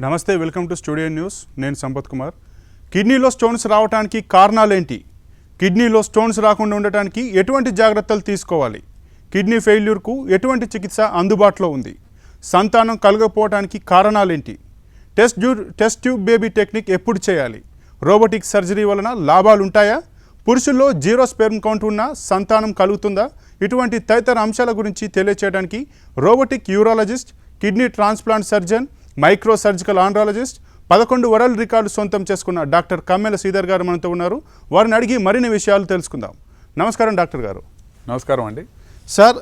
నమస్తే, welcome to studio news. నేను సంపత్ కుమార్. కిడ్నీలో స్టోన్స్ రావడానికి కారణాలేంటి? కిడ్నీలో స్టోన్స్ రాకుండా ఉండటానికి ఎటువంటి జాగ్రత్తలు తీసుకోవాలి? కిడ్నీ ఫెయిల్యూర్కు ఎటువంటి చికిత్స అందుబాటులో ఉంది? సంతానం కలగకపోవడానికి కారణాలేంటి? టెస్ట్ ట్యూబ్ బేబీ టెక్నిక్ ఎప్పుడు చేయాలి? రోబోటిక్ సర్జరీ వలన లాభాలు ఉంటాయా? పురుషుల్లో జీరో స్పెర్మ్ కౌంట్ ఉన్న సంతానం కలుగుతుందా? ఇటువంటి తదితర అంశాల గురించి తెలియచేయడానికి robotic urologist, kidney transplant surgeon, micro surgical andrologist, 11 world record సొంతం చేసుకున్న డాక్టర్ కమ్మెల శ్రీధర్ గారు మనతో ఉన్నారు. వారిని అడిగి మరిన్ని విషయాలు తెలుసుకుందాం. నమస్కారం డాక్టర్ గారు. నమస్కారం అండి. సార్,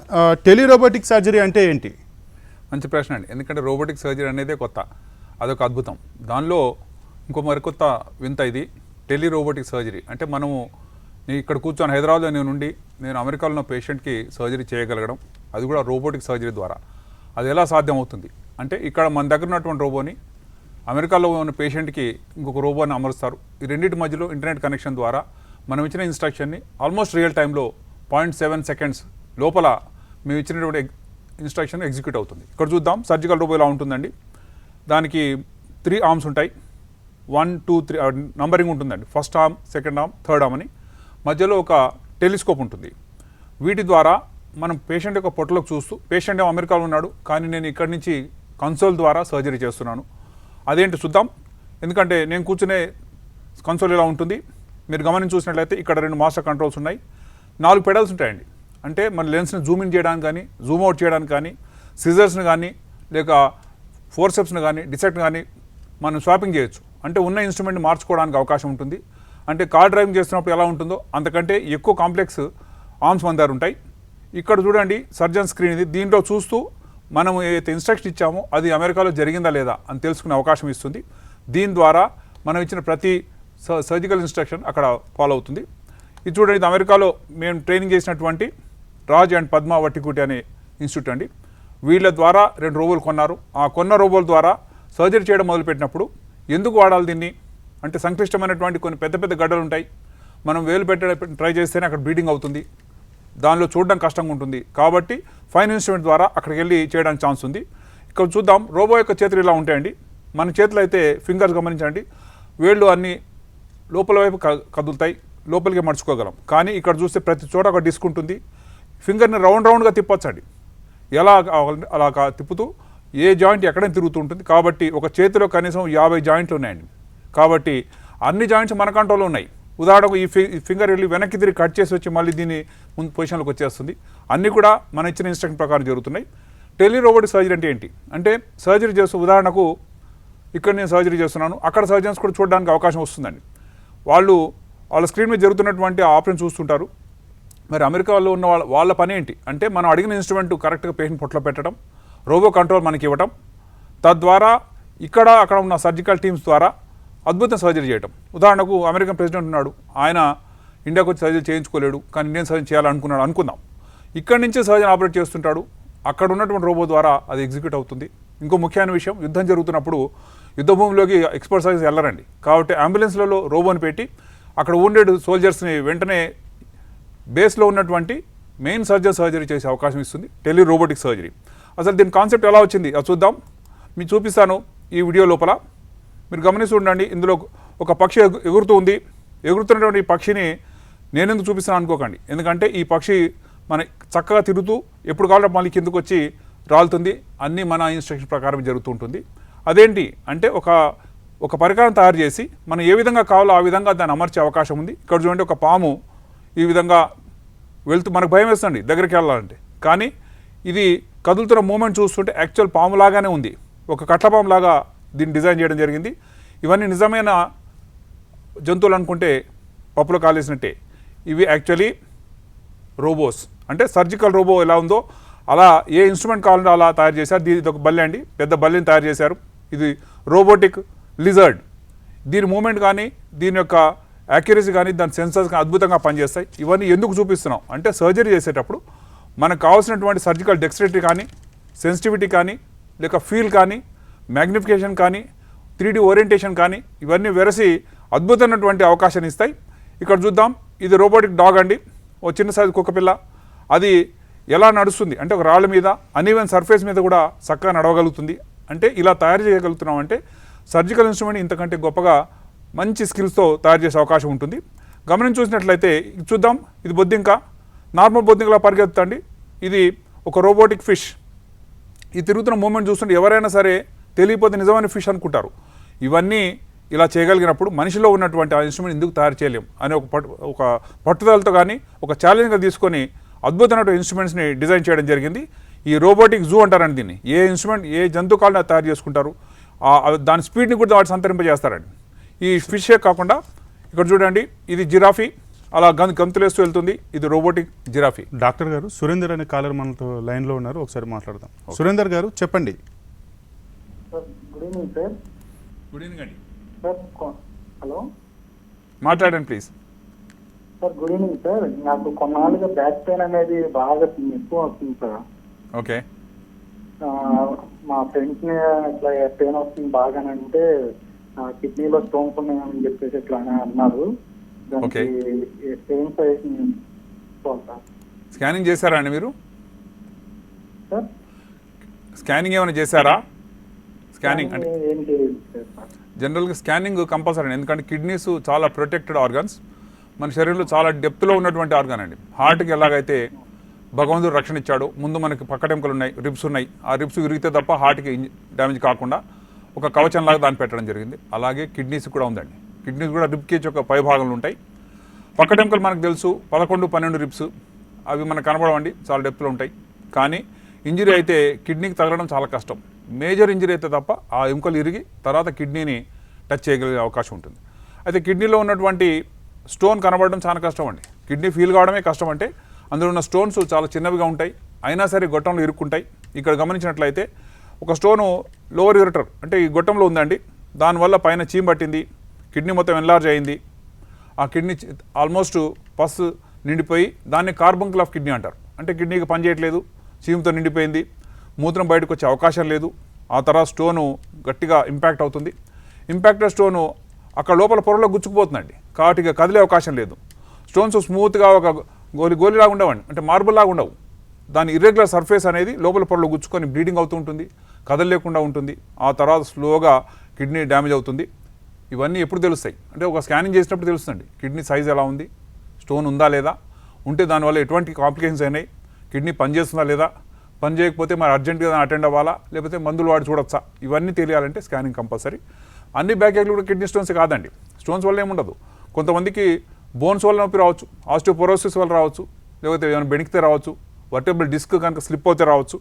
టెలిరోబోటిక్ సర్జరీ అంటే ఏంటి? మంచి ప్రశ్న అండి. ఎందుకంటే రోబోటిక్ సర్జరీ అనేదే కొత్త, అదొక అద్భుతం. దానిలో ఇంకో మరికొత్త వింత ఇది టెలిరోబోటిక్ సర్జరీ. అంటే మనము ఇక్కడ కూర్చొని హైదరాబాద్లో నేను అమెరికాలో ఉన్న పేషెంట్కి సర్జరీ చేయగలగడం, అది కూడా రోబోటిక్ సర్జరీ ద్వారా. అది ఎలా సాధ్యం అవుతుంది అంటే, ఇక్కడ మన దగ్గర ఉన్నటువంటి రోబోని అమెరికాలో ఉన్న పేషెంట్కి ఇంకొక రోబోని అమరుస్తారు. ఈ రెండింటి మధ్యలో ఇంటర్నెట్ కనెక్షన్ ద్వారా మనం ఇచ్చిన ఇన్స్ట్రక్షన్ని ఆల్మోస్ట్ రియల్ టైంలో 0.7 సెకండ్స్ లోపల మేము ఇచ్చినటువంటి ఇన్స్ట్రక్షన్ ఎగ్జిక్యూట్ అవుతుంది. ఇక్కడ చూద్దాం సర్జికల్ రోబో ఎలా ఉంటుందండి. దానికి 3 ఆర్మ్స్ ఉంటాయి. 1, 2, 3 నంబరింగ్ ఉంటుందండి. First arm, second arm, third arm అని. మధ్యలో ఒక టెలిస్కోప్ ఉంటుంది. వీటి ద్వారా మనం పేషెంట్ యొక్క పొట్టలోకి చూస్తూ, పేషెంట్ ఏమో అమెరికాలో ఉన్నాడు కానీ నేను ఇక్కడి నుంచి కన్సోల్ ద్వారా సర్జరీ చేస్తున్నాను. అదేంటి చూద్దాం. ఎందుకంటే నేను కూర్చునే కన్సోల్ ఎలా ఉంటుంది మీరు గమనించి చూసినట్లయితే ఇక్కడ 2 మాస్టర్ కంట్రోల్స్ ఉన్నాయి, 4 పెడల్స్ ఉంటాయండి. అంటే మన లెన్స్ని జూమ్ ఇన్ చేయడానికి కానీ, జూమ్ అవుట్ చేయడానికి కానీ, సిజర్స్ని కానీ, లేక ఫోర్సెప్స్ని కానీ, డిసెక్ట్ కానీ మనం స్వాపింగ్ చేయొచ్చు. అంటే ఉన్న ఇన్స్ట్రుమెంట్ని మార్చుకోవడానికి అవకాశం ఉంటుంది. అంటే కార్ డ్రైవింగ్ చేస్తున్నప్పుడు ఎలా ఉంటుందో అంతకంటే ఎక్కువ కాంప్లెక్స్ ఆర్మ్స్ మన దగ్గర ఉంటాయి. ఇక్కడ చూడండి సర్జన్ స్క్రీన్ ఇది. దీంట్లో చూస్తూ మనం ఏదైతే ఇన్స్ట్రక్షన్ ఇచ్చామో అది అమెరికాలో జరిగిందా లేదా అని తెలుసుకునే అవకాశం ఇస్తుంది. దీని ద్వారా మనం ఇచ్చిన ప్రతి సర్జికల్ ఇన్స్ట్రక్షన్ అక్కడ ఫాలో అవుతుంది. ఇది చూడండి, ఇది అమెరికాలో మేము ట్రైనింగ్ చేసినటువంటి రాజ్ అండ్ పద్మ వట్టికుటి అనే ఇన్స్టిట్యూట్ అండి. వీళ్ళ ద్వారా 2 రోబోలు కొన్నారు. ఆ కొన్న రోబోల ద్వారా సర్జరీ చేయడం మొదలుపెట్టినప్పుడు ఎందుకు వాడాలి దీన్ని అంటే, సంక్లిష్టమైనటువంటి కొన్ని పెద్ద పెద్ద గడ్డలు ఉంటాయి. మనం వేలు పెట్టడం ట్రై చేస్తేనే అక్కడ బ్లీడింగ్ అవుతుంది, దానిలో చూడడం కష్టంగా ఉంటుంది. కాబట్టి ఫైన్ ఇన్స్ట్రుమెంట్ ద్వారా అక్కడికి వెళ్ళి చేయడానికి ఛాన్స్ ఉంది. ఇక్కడ చూద్దాం, రోబో యొక్క చేతులు ఇలా ఉంటాయండి. మన చేతులు అయితే ఫింగర్స్ గమనించండి, వేళ్ళు అన్నీ లోపల వైపు కదులుతాయి, లోపలికి మడుచుకోగలం. కానీ ఇక్కడ చూస్తే ప్రతి చోట ఒక డిస్క్ ఉంటుంది. ఫింగర్ని రౌండ్గా తిప్పొచ్చండి. ఎలా అలా తిప్పుతూ ఏ జాయింట్ ఎక్కడైనా తిరుగుతూ ఉంటుంది. కాబట్టి ఒక చేతిలో కనీసం 50 జాయింట్లు ఉన్నాయండి. కాబట్టి అన్ని జాయింట్స్ మన కంట్రోల్లో ఉన్నాయి. ఉదాహరణకు ఈ ఫింగర్ వెళ్ళి వెనక్కి తిరిగి కట్ చేసి వచ్చి మళ్ళీ దీన్ని ముందు పొజిషన్లోకి వచ్చేస్తుంది. అన్నీ కూడా మన ఇచ్చిన ఇన్స్ట్రక్షన్ ప్రకారం జరుగుతున్నాయి. టెలిరోబోటిక్ సర్జరీ అంటే ఏంటి అంటే, సర్జరీ చేస్తూ ఉదాహరణకు ఇక్కడ నేను సర్జరీ చేస్తున్నాను, అక్కడ సర్జన్స్ కూడా చూడడానికి అవకాశం వస్తుందండి. వాళ్ళ స్క్రీన్ మీద జరుగుతున్నటువంటి ఆపరేషన్ చూస్తుంటారు. మరి అమెరికాలో ఉన్న వాళ్ళ పని ఏంటి అంటే, మనం అడిగిన ఇన్స్ట్రుమెంట్ కరెక్ట్గా పేషెంట్ పొట్టలో పెట్టడం, రోబో కంట్రోల్ మనకి ఇవ్వటం, తద్వారా అక్కడ ఉన్న సర్జికల్ టీమ్స్ ద్వారా అద్భుతం సర్జరీ చేయటం. ఉదాహరణకు అమెరికన్ ప్రెసిడెంట్ ఉన్నాడు, ఆయన ఇండియాకు వచ్చి సర్జరీ చేయించుకోలేడు కానీ ఇండియన్ సర్జరీ అనుకుందాం. ఇక్కడి నుంచే సర్జన్ ఆపరేట్ చేస్తుంటాడు, అక్కడ ఉన్నటువంటి రోబో ద్వారా అది ఎగ్జిక్యూట్ అవుతుంది. ఇంకో ముఖ్యమైన విషయం, యుద్ధం జరుగుతున్నప్పుడు యుద్ధ భూమిలోకి ఎక్స్పర్ట్ సర్జన్స్ వెళ్ళరండి. కాబట్టి అంబులెన్స్లలో రోబోని పెట్టి అక్కడ wounded సోల్జర్స్ని వెంటనే బేస్లో ఉన్నటువంటి మెయిన్ సర్జరీ చేసే అవకాశం ఇస్తుంది టెలిరోబోటిక్ సర్జరీ. అసలు దీని కాన్సెప్ట్ ఎలా వచ్చింది అది చూద్దాం. మీకు చూపిస్తాను ఈ వీడియో లోపల. మీరు గమనిస్తూ ఉండండి, ఇందులో ఒక పక్షి ఎగురుతూ ఉంది. ఎగురుతున్నటువంటి ఈ పక్షిని నేనెందుకు చూపిస్తాను అనుకోకండి, ఎందుకంటే ఈ పక్షి మన చక్కగా తిరుగుతూ ఎప్పుడు కావాలంటే మళ్ళీ కిందకు వచ్చి రాలుతుంది. అన్నీ మన ఇన్స్ట్రక్షన్ ప్రకారం జరుగుతూ ఉంటుంది. అదేంటి అంటే, ఒక పరికరం తయారు చేసి మనం ఏ విధంగా కావాలో ఆ విధంగా దాన్ని అమర్చే అవకాశం ఉంది. ఇక్కడ చూడండి, ఒక పాము ఈ విధంగా వెళ్తూ మనకు భయం వేస్తుంది దగ్గరికి వెళ్ళాలంటే, కానీ ఇది కదులుతున్న మూమెంట్ చూస్తుంటే యాక్చువల్ పాము లాగానే ఉంది. ఒక కట్లపాము లాగా దీన్ని డిజైన్ చేయడం జరిగింది. ఇవన్నీ నిజమైన జంతువులు అనుకుంటే పప్పులో కాలేసినట్టే. ఇవి యాక్చువల్లీ రోబోస్. అంటే సర్జికల్ రోబో ఎలా ఉందో అలా ఏ ఇన్స్ట్రుమెంట్ కావాలంటే అలా తయారు చేశారు. ఇది ఒక బల్లె అండి, పెద్ద బల్లెని తయారు చేశారు. ఇది రోబోటిక్ లిజర్డ్. దీని మూమెంట్ కానీ, దీని యొక్క యాక్యురసీ కానీ, దాని సెన్సర్స్ కానీ అద్భుతంగా పనిచేస్తాయి. ఇవన్నీ ఎందుకు చూపిస్తున్నాం అంటే, సర్జరీ చేసేటప్పుడు మనకు కావాల్సినటువంటి సర్జికల్ డెక్స్ట్రిటీ కానీ, సెన్సిటివిటీ కానీ, లేక ఫీల్ కానీ, మ్యాగ్నిఫికేషన్ కానీ, 3D ఓరియంటేషన్ కానీ, ఇవన్నీ వెరసి అద్భుతమైనటువంటి అవకాశాన్ని ఇస్తాయి. ఇక్కడ చూద్దాం, ఇది రోబోటిక్ డాగ్ అండి, ఓ చిన్న సైజు కుక్కపిల్ల. అది ఎలా నడుస్తుంది అంటే, ఒక రాళ్ళ మీద, అన్ఈవెన్ సర్ఫేస్ మీద కూడా చక్కగా నడవగలుగుతుంది. అంటే ఇలా తయారు చేయగలుగుతున్నాం అంటే సర్జికల్ ఇన్స్ట్రుమెంట్ ఇంతకంటే గొప్పగా మంచి స్కిల్స్తో తయారు చేసే అవకాశం ఉంటుంది. గమనించి చూసినట్లయితే చూద్దాం, ఇది బొద్దింక, నార్మల్ బొద్దింకలా పరిగెత్తండి. ఇది ఒక రోబోటిక్ ఫిష్. ఈ తిరుగుతున్న మూమెంట్ చూస్తుంటే ఎవరైనా సరే తెలియపోతే నిజమైన ఫిష్ అనుకుంటారు. ఇవన్నీ ఇలా చేయగలిగినప్పుడు మనిషిలో ఉన్నటువంటి ఆ ఇన్స్ట్రుమెంట్ ఎందుకు తయారు చేయలేం అనే ఒక పట్టుదలతో కానీ ఒక ఛాలెంజ్గా తీసుకొని అద్భుతమైన ఇన్స్ట్రుమెంట్స్ని డిజైన్ చేయడం జరిగింది. ఈ రోబోటిక్ జూ అంటారండి దీన్ని. ఏ ఇన్స్ట్రుమెంట్ ఏ జంతువుకాలను తయారు చేసుకుంటారు, దాని స్పీడ్ని కూడా వాటి సంతరింపజేస్తారండి. ఈ ఫిషే కాకుండా ఇక్కడ చూడండి, ఇది జిరాఫీ, అలా గంతులేస్తూ వెళ్తుంది. ఇది రోబోటిక్ జిరాఫీ. డాక్టర్ గారు సురేందర్ అనే కాలర్ మనతో లైన్లో ఉన్నారు, ఒకసారి మాట్లాడదాం. సురేందర్ గారు చెప్పండి. Good evening sir. Good evening అండి. సార్ హలో, మాట్లాడండి please. Sir good evening sir. నాకు కొన్నాళ్ళుగా బ్యాక్ పెయిన్ అనేది బాగా ఎక్కువ వస్తుంది సార్. ఓకే. మా ఫ్రెండ్స్ని ఇట్లా పెయిన్ వస్తుంది బాగా అంటే కిడ్నీలో స్టోన్స్ ఉన్నాయని చెప్పేసి ఇట్లా అన్నారు. Okay. Pain suggestion sir. Scanning చేశారా అండి మీరు? సార్ స్కానింగ్ ఏమైనా చేశారా? స్కానింగ్ అంటే ఏం చేయలేదు సార్. జనరల్గా స్కానింగ్ కంపల్సరీ, ఎందుకంటే కిడ్నీస్ చాలా ప్రొటెక్టెడ్ ఆర్గన్స్, మన శరీరంలో చాలా డెప్త్లో ఉన్నటువంటి ఆర్గాన్ అండి. హార్ట్కి ఎలాగైతే భగవంతుడు రక్షణ ఇచ్చాడు, ముందు మనకి పక్కటెంకలు ఉన్నాయి, రిబ్స్ ఉన్నాయి, ఆ రిబ్స్ విరిగితే తప్ప హార్ట్కి డ్యామేజ్ కాకుండా ఒక కవచంలాగా దాన్ని పెట్టడం జరిగింది. అలాగే కిడ్నీస్ కూడా ఉందండి. కిడ్నీస్ కూడా రిబ్ కేజ్ యొక్క పై భాగంలో ఉంటాయి. పక్కటెంకలు మనకు తెలుసు 11-12 రిబ్స్, అవి మనకు కనబడవండి, చాలా డెప్త్లో ఉంటాయి. కానీ ఇంజరీ అయితే కిడ్నీకి తగలడం చాలా కష్టం. మేజర్ ఇంజరీ అయితే తప్ప ఆ ఎముకలు ఇరిగి తర్వాత కిడ్నీని టచ్ చేయగలిగే అవకాశం ఉంటుంది. అయితే కిడ్నీలో ఉన్నటువంటి స్టోన్ కనబడడం చాలా కష్టం అండి. కిడ్నీ ఫీల్ కావడమే కష్టం. అంటే అందులో ఉన్న స్టోన్స్ చాలా చిన్నవిగా ఉంటాయి, అయినా సరే గొట్టంలో ఇరుక్కుంటాయి. ఇక్కడ గమనించినట్లయితే ఒక స్టోను లోవర్ యూరెటర్ అంటే ఈ గొట్టంలో ఉందండి, దానివల్ల పైన చీమ్ పట్టింది, కిడ్నీ మొత్తం ఎన్లార్జ్ అయింది. ఆ కిడ్నీ ఆల్మోస్ట్ పస్ నిండిపోయి దాన్ని కార్బంకుల్ ఆఫ్ కిడ్నీ అంటారు. అంటే కిడ్నీకి పనిచేయట్లేదు, చీమ్తో నిండిపోయింది, మూత్రం బయటకు వచ్చే అవకాశం లేదు. ఆ తర్వాత స్టోను గట్టిగా ఇంపాక్ట్ అవుతుంది. ఇంపాక్టెడ్ స్టోను అక్కడ లోపల పొరలో గుచ్చుకుపోతుందండి, కాబట్టి ఇక కదిలే అవకాశం లేదు. స్టోన్స్ స్మూత్గా ఒక గోలిలాగా ఉండవండి, అంటే మార్బుల్ లాగా ఉండవు. దాని ఇర్రెగ్యులర్ సర్ఫేస్ అనేది లోపల పొరలో గుచ్చుకొని బ్లీడింగ్ అవుతూ ఉంటుంది, కదలలేకుండా ఉంటుంది. ఆ తర్వాత స్లోగా కిడ్నీ డ్యామేజ్ అవుతుంది. ఇవన్నీ ఎప్పుడు తెలుస్తాయి అంటే ఒక స్కానింగ్ చేసినప్పుడు తెలుస్తుంది కిడ్నీ సైజ్ ఎలా ఉంది, స్టోన్ ఉందా లేదా, ఉంటే దానివల్ల ఎటువంటి కాంప్లికేషన్స్ అయినాయి, కిడ్నీ పనిచేస్తుందా లేదా, పని చేయకపోతే మరి అర్జెంట్గా అటెండ్ అవ్వాలా, లేకపోతే మందులు వాడి చూడొచ్చా, ఇవన్నీ తెలియాలంటే స్కానింగ్ కంపల్సరీ. అన్ని బ్యాక్టీరియాలు కూడా కిడ్నీ స్టోన్స్ కాదండి. స్టోన్స్ వల్ల ఏముండదు. కొంతమందికి బోన్స్ వల్ల నొప్పి రావచ్చు, ఆస్టియోపోరోసిస్ వల్ల రావచ్చు, లేకపోతే ఏమైనా బెణికితే రావచ్చు, వర్టెబ్రల్ డిస్క్ కనుక స్లిప్ అవుతే రావచ్చు.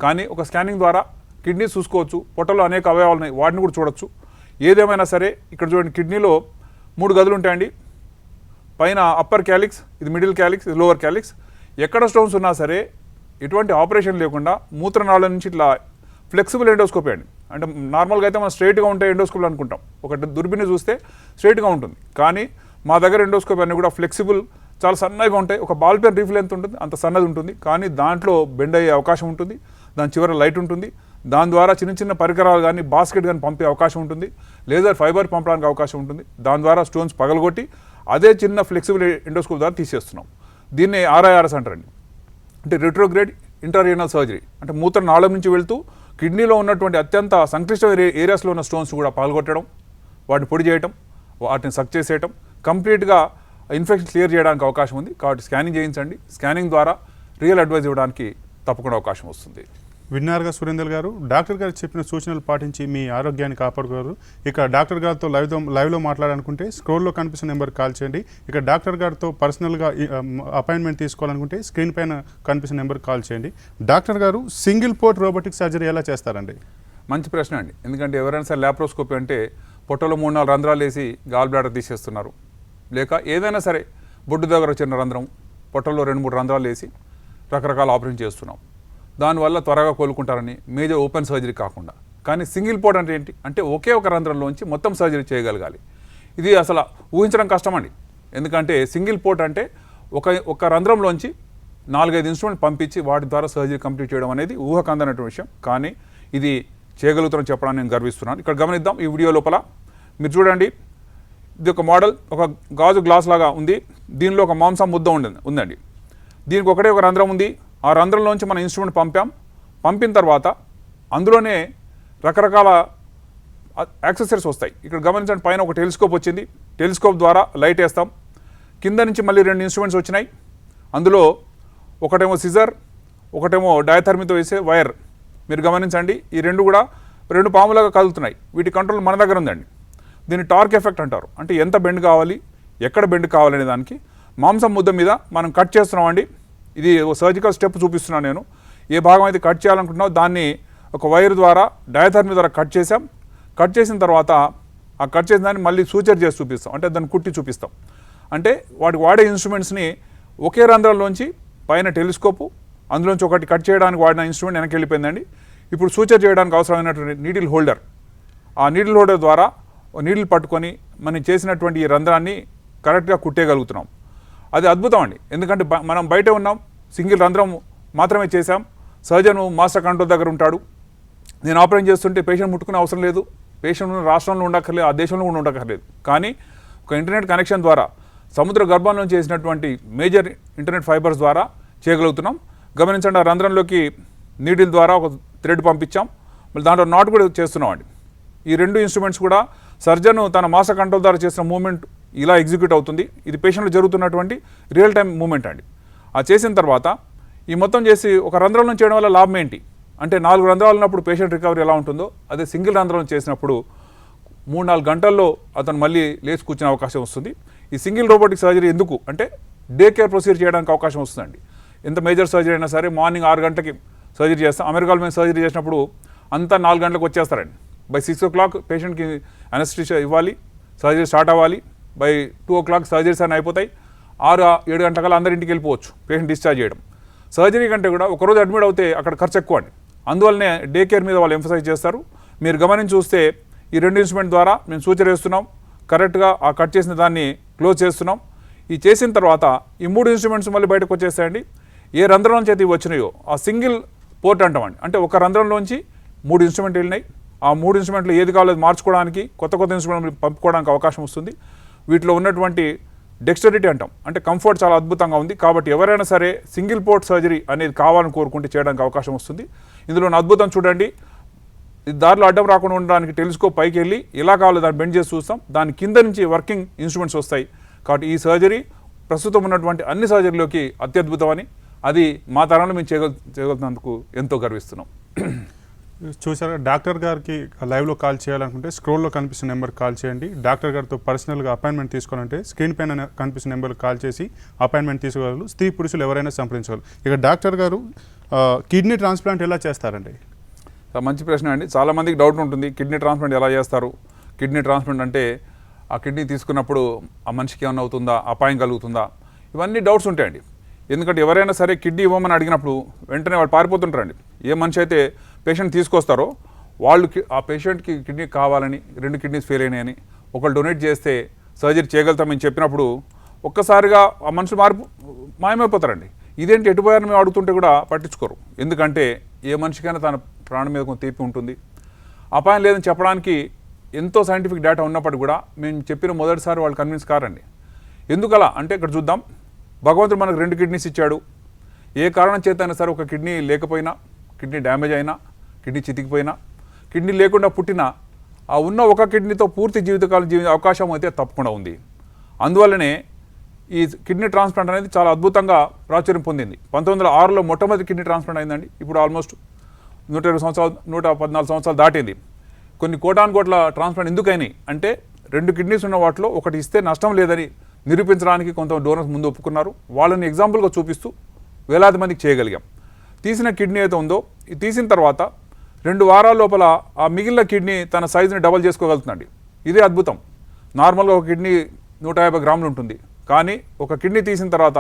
కానీ ఒక స్కానింగ్ ద్వారా కిడ్నీ చూసుకోవచ్చు. పొట్టలో అనేక అవయవాలు ఉన్నాయి, వాటిని కూడా చూడొచ్చు. ఏదేమైనా సరే ఇక్కడ చూడండి, కిడ్నీలో 3 గదులు ఉంటాయండి. పైన అప్పర్ క్యాలిక్స్, ఇది మిడిల్ క్యాలిక్స్, ఇది లోవర్ క్యాలిక్స్. ఎక్కడ స్టోన్స్ ఉన్నా సరే ఎటువంటి ఆపరేషన్ లేకుండా మూత్రనాళం నుంచి ఇట్లా ఫ్లెక్సిబుల్ ఎండోస్కోపీ అండి. అంటే నార్మల్గా అయితే మనం స్ట్రైట్గా ఉంటే ఎండోస్కోపీలు అనుకుంటాం, ఒక దుర్బిని చూస్తే స్ట్రైట్గా ఉంటుంది. కానీ మా దగ్గర ఎండోస్కోపీ అన్నీ కూడా ఫ్లెక్సిబుల్, చాలా సన్నగా ఉంటాయి. ఒక బాల్ పెన్ రీఫిల్ ఎంత ఉంటుంది అంత సన్నది ఉంటుంది, కానీ దాంట్లో బెండ్ అయ్యే అవకాశం ఉంటుంది. దాని చివర లైట్ ఉంటుంది, దాని ద్వారా చిన్న చిన్న పరికరాలు కానీ బాస్కెట్ కానీ పంపే అవకాశం ఉంటుంది, లేజర్ ఫైబర్ పంపడానికి అవకాశం ఉంటుంది. దాని ద్వారా స్టోన్స్ పగలగొట్టి అదే చిన్న ఫ్లెక్సిబుల్ ఎండోస్కోప్ ద్వారా తీసేస్తున్నాం. దీన్ని RIRS అంటారండి, అంటే రెట్రోగ్రేడ్ ఇంట్రారీనల్ సర్జరీ. అంటే మూత్రనాళం నుంచి వెళ్తూ కిడ్నీలో ఉన్నటువంటి అత్యంత సంక్లిష్ట ఏరియాస్లో ఉన్న స్టోన్స్ కూడా పగలగొట్టడం, వాటిని పొడి చేయడం, వాటిని సక్ చేసేయటం, కంప్లీట్గా ఇన్ఫెక్షన్ క్లియర్ చేయడానికి అవకాశం ఉంది. కాబట్టి స్కానింగ్ చేయించండి. స్కానింగ్ ద్వారా రియల్ అడ్వైజ్ ఇవ్వడానికి తప్పకుండా అవకాశం వస్తుంది. విన్నారుగా సురేందర్ గారు, డాక్టర్ గారు చెప్పిన సూచనలు పాటించి మీ ఆరోగ్యాన్ని కాపాడుకోరు. ఇక డాక్టర్ గారితో లైవ్లో మాట్లాడాలనుకుంటే స్క్రోల్లో కనిపిస్తున్న నెంబర్కి కాల్ చేయండి. ఇక డాక్టర్ గారితో పర్సనల్గా అపాయింట్మెంట్ తీసుకోవాలనుకుంటే స్క్రీన్ పైన కనిపిస్తున్న నెంబర్కి కాల్ చేయండి. డాక్టర్ గారు, సింగిల్ పోర్ట్ రోబోటిక్ సర్జరీ ఎలా చేస్తారండి? మంచి ప్రశ్న అండి. ఎందుకంటే ఎవరైనా సరే ల్యాప్రోస్కోపీ అంటే పొట్టలో 3-4 రంధ్రాలు వేసి గాల్ బ్లాడర్ తీసేస్తున్నారు, లేక ఏదైనా సరే బొడ్డు దగ్గర చిన్న రంధ్రం, పొట్టలో 2-3 రంధ్రాలు వేసి రకరకాల ఆపరేషన్ చేస్తున్నాం. దానివల్ల త్వరగా కోలుకుంటారని మేజర్ ఓపెన్ సర్జరీ కాకుండా. కానీ సింగిల్ పోర్ట్ అంటే ఏంటి అంటే ఒకే ఒక రంధ్రంలోంచి మొత్తం సర్జరీ చేయగలగాలి. ఇది అసలు ఊహించడం కష్టమండి. ఎందుకంటే సింగిల్ పోర్ట్ అంటే ఒక రంధ్రంలోంచి 4-5 ఇన్స్ట్రుమెంట్ పంపించి వాటి ద్వారా సర్జరీ కంప్లీట్ చేయడం అనేది ఊహకందనటువంటి విషయం. కానీ ఇది చేయగలుగుతారని చెప్పడానికి నేను గర్విస్తున్నాను. ఇక్కడ గమనిద్దాం, ఈ వీడియో లోపల మీరు చూడండి, ఇది ఒక మోడల్, ఒక గాజు గ్లాస్ లాగా ఉంది. దీనిలో ఒక మాంసం ముద్ద ఉందండి. దీనికి ఒకటే ఒక రంధ్రం ఉంది. ఆ రంధ్రంలోంచి మనం ఇన్స్ట్రుమెంట్ పంపిన తర్వాత అందులోనే రకరకాల యాక్సెసరీస్ వస్తాయి. ఇక్కడ గమనించండి, పైన ఒక టెలిస్కోప్ వచ్చింది. టెలిస్కోప్ ద్వారా లైట్ వేస్తాం. కింద నుంచి మళ్ళీ 2 ఇన్స్ట్రుమెంట్స్ వచ్చినాయి. అందులో ఒకటేమో సిజర్, ఒకటేమో డయాథర్మీతో వేసే వైర్. మీరు గమనించండి, ఈ రెండు కూడా 2 పాములాగా కదులుతున్నాయి. వీటి కంట్రోల్ మన దగ్గర ఉందండి. దీన్ని టార్క్ ఎఫెక్ట్ అంటారు. అంటే ఎంత బెండ్ కావాలి, ఎక్కడ బెండ్ కావాలనే దానికి మాంసం ముద్ద మీద మనం కట్ చేస్తున్నామండి. ఇది సర్జికల్ స్టెప్ చూపిస్తున్నాను నేను. ఏ భాగం అయితే కట్ చేయాలనుకుంటున్నామో దాన్ని ఒక వైర్ ద్వారా డయాథర్మీ ద్వారా కట్ చేసాం. కట్ చేసిన తర్వాత ఆ కట్ చేసిన దాన్ని మళ్ళీ సూచర్ చేసి చూపిస్తాం. అంటే దాన్ని కుట్టి చూపిస్తాం. అంటే వాటికి వాడే ఇన్స్ట్రుమెంట్స్ని ఒకే రంధ్రంలోంచి పైన టెలిస్కోపు, అందులోంచి ఒకటి కట్ చేయడానికి వాడిన ఇన్స్ట్రుమెంట్ వెనక్కి వెళ్ళిపోయిందండి. ఇప్పుడు సూచర్ చేయడానికి అవసరమైనటువంటి నీడిల్ హోల్డర్, ఆ నీడిల్ హోల్డర్ ద్వారా నీడిల్ పట్టుకొని మనం చేసినటువంటి ఈ రంధ్రాన్ని కరెక్ట్గా కుట్టేయగలుగుతున్నాం. అది అద్భుతం అండి. ఎందుకంటే మనం బయట ఉన్నాం, సింగిల్ రంధ్రం మాత్రమే చేశాం. సర్జను మాస్టర్ కంట్రోల్ దగ్గర ఉంటాడు. నేను ఆపరేషన్ చేస్తుంటే పేషెంట్ ముట్టుకునే అవసరం లేదు. పేషెంట్ రాష్ట్రంలో ఉండక్కర్లేదు, ఆ దేశంలో కూడా ఉండక్కర్లేదు. కానీ ఒక ఇంటర్నెట్ కనెక్షన్ ద్వారా సముద్ర గర్భంలో చేసినటువంటి మేజర్ ఇంటర్నెట్ ఫైబర్స్ ద్వారా చేయగలుగుతున్నాం. గమనించండి, ఆ రంధ్రంలోకి నీడిల్ ద్వారా ఒక థ్రెడ్ పంపించాం. మళ్ళీ దాంట్లో నాట్ కూడా చేస్తున్నాం అండి. ఈ 2 ఇన్స్ట్రుమెంట్స్ కూడా సర్జన్ తన మాస్టర్ కంట్రోల్ ద్వారా చేసిన మూమెంట్ ఇలా ఎగ్జిక్యూట్ అవుతుంది. ఇది పేషెంట్లో జరుగుతున్నటువంటి రియల్ టైం మూమెంట్ అండి. ఆ చేసిన తర్వాత ఈ మొత్తం చేసి ఒక రంధ్రంలో చేయడం వల్ల లాభం ఏంటి అంటే, 4 రంధ్రాలు ఉన్నప్పుడు పేషెంట్ రికవరీ ఎలా ఉంటుందో అదే సింగిల్ రంధ్రం చేసినప్పుడు 3-4 గంటల్లో అతను మళ్ళీ లేచి కూర్చునే అవకాశం వస్తుంది. ఈ సింగిల్ రోబోటిక్ సర్జరీ ఎందుకు అంటే డే కేర్ ప్రొసీజర్ చేయడానికి అవకాశం వస్తుందండి. ఎంత మేజర్ సర్జరీ అయినా సరే మార్నింగ్ 6 గంటలకి సర్జరీ చేస్తాం. అమెరికాలో మేము సర్జరీ చేసినప్పుడు అంతా 4 గంటలకు వచ్చేస్తారండి. బై 6 o'clock పేషెంట్కి అనెస్థీషియా ఇవ్వాలి, సర్జరీ స్టార్ట్ అవ్వాలి. బై 2 o'clock సర్జరీస్ అని అయిపోతాయి. 6-7 గంటలకల్లా అందరి ఇంటికి వెళ్ళిపోవచ్చు పేషెంట్ డిశ్చార్జ్ చేయడం. సర్జరీ కంటే కూడా ఒకరోజు అడ్మిట్ అవుతే అక్కడ ఖర్చు ఎక్కువ అండి. అందువల్లనే డే కేర్ మీద వాళ్ళు ఎంఫసైజ్ చేస్తారు. మీరు గమనించి చూస్తే ఈ 2 ఇన్స్ట్రుమెంట్ ద్వారా మేము సూచన వేస్తున్నాం, కరెక్ట్గా ఆ కట్ చేసిన దాన్ని క్లోజ్ చేస్తున్నాం. ఈ చేసిన తర్వాత ఈ 3 ఇన్స్ట్రుమెంట్స్ మళ్ళీ బయటకు వచ్చేస్తాయండి. ఏ రంధ్రంలోంచి అయితే వచ్చినాయో ఆ సింగిల్ పోర్ట్ అంటామండి. అంటే ఒక రంధ్రంలోంచి 3 ఇన్స్ట్రుమెంట్ వెళ్ళినాయి. ఆ 3 ఇన్స్ట్రుమెంట్లు ఏది కావాలో మార్చుకోవడానికి, కొత్త ఇన్స్ట్రుమెంట్ పంపుకోవడానికి అవకాశం వస్తుంది. వీటిలో ఉన్నటువంటి డెక్స్టరిటీ అంటాం, అంటే కంఫర్ట్ చాలా అద్భుతంగా ఉంది. కాబట్టి ఎవరైనా సరే సింగిల్ పోర్ట్ సర్జరీ అనేది కావాలని కోరుకుంటే చేయడానికి అవకాశం వస్తుంది. ఇందులో అద్భుతం చూడండి, దారిలో అడ్డం రాకుండా ఉండడానికి టెలిస్కోప్ పైకి వెళ్ళి ఎలా కావాలో దాన్ని బెండ్ చేసి చూస్తాం. దాని కింద నుంచి వర్కింగ్ ఇన్స్ట్రుమెంట్స్ వస్తాయి. కాబట్టి ఈ సర్జరీ ప్రస్తుతం ఉన్నటువంటి అన్ని సర్జరీలోకి అత్యద్భుతమని, అది మా తరంలో మేము చేయగలుగుతున్నందుకు ఎంతో గర్విస్తున్నాం. చూసారా, డాక్టర్ గారికి లైవ్లో కాల్ చేయాలనుకుంటే స్క్రోల్లో కనిపిస్తున్న నెంబర్కి కాల్ చేయండి. డాక్టర్ గారితో పర్సనల్గా అపాయింట్మెంట్ తీసుకోవాలంటే స్క్రీన్ పైన కనిపిస్తున్న నెంబర్కి కాల్ చేసి అపాయింట్మెంట్ తీసుకోగలరు. స్త్రీ పురుషులు ఎవరైనా సంప్రదించగలరు. ఇక డాక్టర్ గారు కిడ్నీ ట్రాన్స్ప్లాంట్ ఎలా చేస్తారండి? మంచి ప్రశ్న అండి. చాలామందికి డౌట్ ఉంటుంది, కిడ్నీ ట్రాన్స్ప్లాంట్ ఎలా చేస్తారు? కిడ్నీ ట్రాన్స్ప్లాంట్ అంటే ఆ కిడ్నీ తీసుకున్నప్పుడు ఆ మనిషికి ఏమైనా అవుతుందా, అపాయం కలుగుతుందా, ఇవన్నీ డౌట్స్ ఉంటాయండి. ఎందుకంటే ఎవరైనా సరే కిడ్నీ ఇవ్వమని అడిగినప్పుడు వెంటనే వాళ్ళు పారిపోతుంటారండి. ఏ మనిషి అయితే పేషెంట్ తీసుకొస్తారో వాళ్ళు ఆ పేషెంట్కి కిడ్నీ కావాలని, 2 కిడ్నీస్ ఫెయిల్ అయినాయని ఒకళ్ళు డొనేట్ చేస్తే సర్జరీ చేయగలుగుతామని చెప్పినప్పుడు ఒక్కసారిగా ఆ మనుషులు మాయమైపోతారండి. ఇదేంటి ఎటుపోయారని మేము అడుగుతుంటే కూడా పట్టించుకోరు. ఎందుకంటే ఏ మనిషికైనా తన ప్రాణం మీద కొంత తీపి ఉంటుంది. అపాయం లేదని చెప్పడానికి ఎంతో సైంటిఫిక్ డేటా ఉన్నప్పటికీ కూడా మేము చెప్పిన మొదటిసారి వాళ్ళు కన్విన్స్ కారండి. ఎందుకలా అంటే ఇక్కడ చూద్దాం, భగవంతుడు మనకు 2 కిడ్నీస్ ఇచ్చాడు. ఏ కారణం చేత అయినా సరే ఒక కిడ్నీ లేకపోయినా, కిడ్నీ డ్యామేజ్ అయినా, కిడ్నీ చితికిపోయినా, కిడ్నీ లేకుండా పుట్టినా ఆ ఉన్న ఒక కిడ్నీతో పూర్తి జీవితకాలం అవకాశం అయితే తప్పకుండా ఉంది. అందువల్లనే ఈ కిడ్నీ ట్రాన్స్ప్లాంట్ అనేది చాలా అద్భుతంగా ప్రాచుర్యం పొందింది. 1906లో మొట్టమొదటి కిడ్నీ ట్రాన్స్ప్లాంట్ అయిందండి. ఇప్పుడు ఆల్మోస్ట్ 120 సంవత్సరాలు, 114 సంవత్సరాలు దాటింది. కొన్ని కోట్ల ట్రాన్స్ప్లాంట్ ఎందుకైనాయి అంటే 2 కిడ్నీస్ ఉన్న వాటిలో ఒకటి ఇస్తే నష్టం లేదని నిరూపించడానికి కొంత డోనర్స్ ముందు ఒప్పుకున్నారు. వాళ్ళని ఎగ్జాంపుల్గా చూపిస్తూ వేలాది మందికి చేయగలిగాం. తీసిన కిడ్నీ అయితే ఉందో, ఇది తీసిన తర్వాత 2 వారాల లోపల ఆ మిగిలిన కిడ్నీ తన సైజుని డబల్ చేసుకోగలుగుతుందండి. ఇదే అద్భుతం. నార్మల్గా ఒక కిడ్నీ 150 గ్రాములు ఉంటుంది, కానీ ఒక కిడ్నీ తీసిన తర్వాత